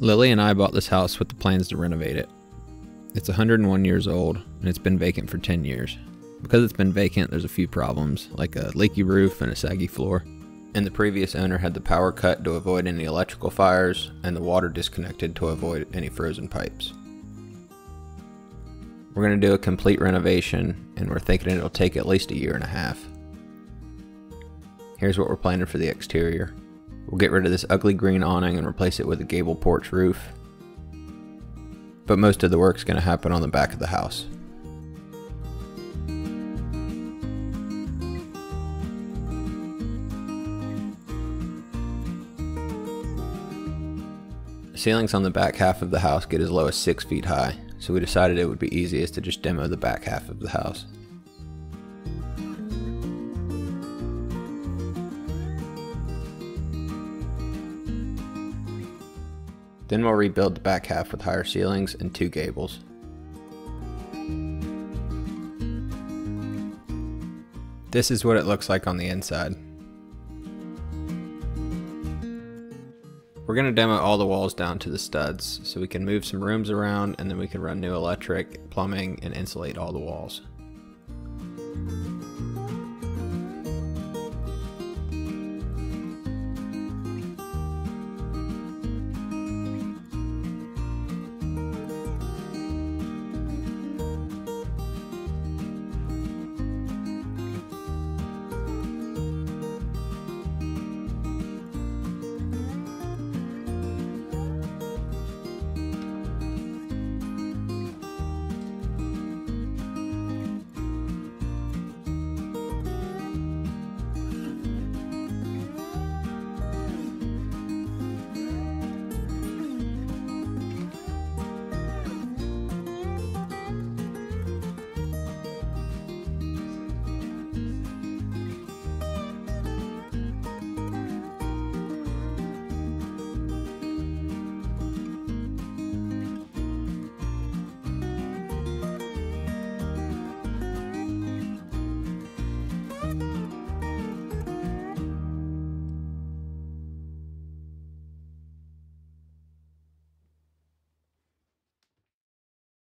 Lily and I bought this house with the plans to renovate it. It's 101 years old and it's been vacant for 10 years. Because it's been vacant, there's a few problems, like a leaky roof and a saggy floor. And the previous owner had the power cut to avoid any electrical fires and the water disconnected to avoid any frozen pipes. We're going to do a complete renovation and we're thinking it'll take at least a year and a half. Here's what we're planning for the exterior. We'll get rid of this ugly green awning and replace it with a gable porch roof. But most of the work's going to happen on the back of the house. The ceilings on the back half of the house get as low as 6 feet high, so we decided it would be easiest to just demo the back half of the house. Then we'll rebuild the back half with higher ceilings and 2 gables. This is what it looks like on the inside. We're going to demo all the walls down to the studs, so we can move some rooms around and then we can run new electric, plumbing, and insulate all the walls.